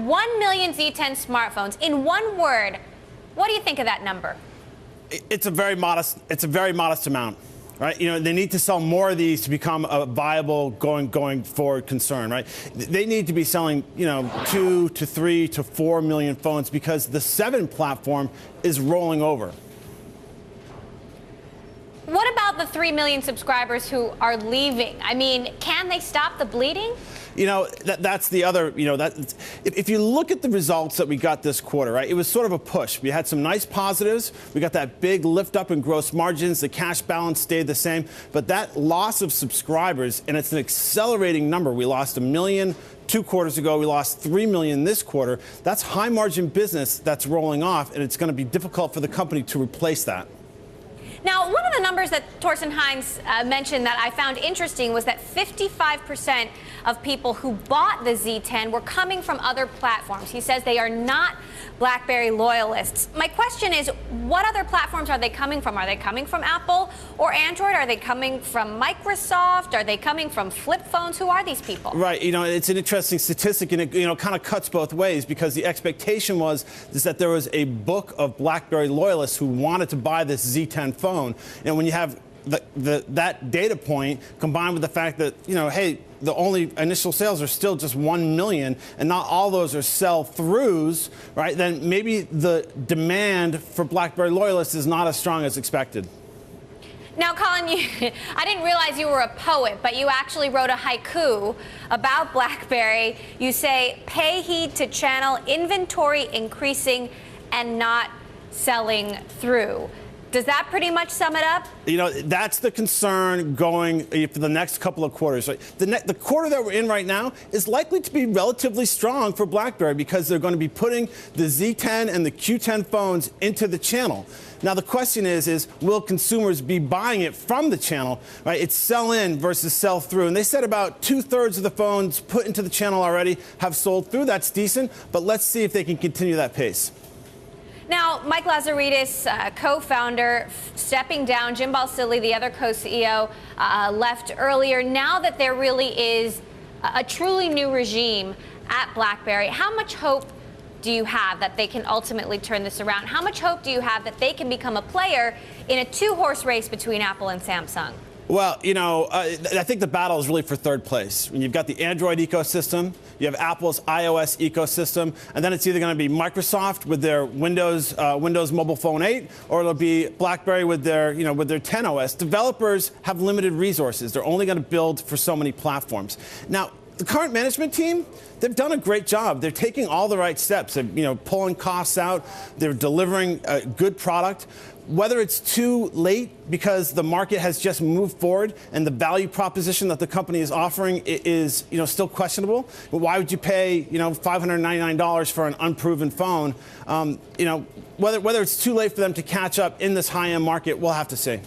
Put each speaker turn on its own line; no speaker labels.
1 million Z10 smartphones. In one word, what do you think of that number?
It's a very modest amount. Right, they need to sell more of these to become a viable going forward concern. Right, they need to be selling 2 to 3 to 4 million phones because the 7 platform is rolling over.
What about the 3 million subscribers who are leaving? I mean, can they stop the bleeding?
That's the other, if you look at the results that we got this quarter, right, it was sort of a push. We had some nice positives. We got that big lift up in gross margins. The cash balance stayed the same. But that loss of subscribers, and it's an accelerating number. We lost 1 million 2 quarters ago. We lost 3 million this quarter. That's high margin business that's rolling off, and it's going to be difficult for the company to replace that.
Now, one of the numbers that Torsten Heinz mentioned that I found interesting was that 55% of people who bought the Z10 were coming from other platforms. He says they are not BlackBerry loyalists. My question is, what other platforms are they coming from? Are they coming from Apple or Android? Are they coming from Microsoft? Are they coming from flip phones? Who are these people? Right.
It's an interesting statistic, and it kind of cuts both ways because the expectation was that there was a book of BlackBerry loyalists who wanted to buy this Z10 phone. And when you have that data point combined with the fact that, hey, the only initial sales are still just 1 million and not all those are sell-throughs, right, then maybe the demand for BlackBerry loyalists is not as strong as expected.
Now, Colin, I didn't realize you were a poet, but you actually wrote a haiku about BlackBerry. You say, pay heed to channel inventory increasing and not selling through. Does that pretty much sum it up?
That's the concern going for the next couple of quarters. Right? The quarter that we're in right now is likely to be relatively strong for BlackBerry because they're going to be putting the Z10 and the Q10 phones into the channel. Now, the question is will consumers be buying it from the channel? Right? It's sell-in versus sell-through. And they said about 2/3 of the phones put into the channel already have sold through. That's decent. But let's see if they can continue that pace.
Now, Mike Lazaridis, co-founder, stepping down. Jim Balsillie, the other co-CEO, left earlier. Now that there really is a truly new regime at BlackBerry, how much hope do you have that they can ultimately turn this around? How much hope do you have that they can become a player in a 2-horse race between Apple and Samsung?
Well, I think the battle is really for third place. When you've got the Android ecosystem, you have Apple's iOS ecosystem, and then it's either going to be Microsoft with their Windows Mobile Phone 8, or it'll be BlackBerry with their 10 OS. Developers have limited resources. They're only going to build for so many platforms. Now, the current management team, they've done a great job. They're taking all the right steps. They're, pulling costs out. They're delivering a good product. Whether it's too late because the market has just moved forward and the value proposition that the company is offering is, still questionable. But why would you pay, $599 for an unproven phone? Whether it's too late for them to catch up in this high-end market, we'll have to see.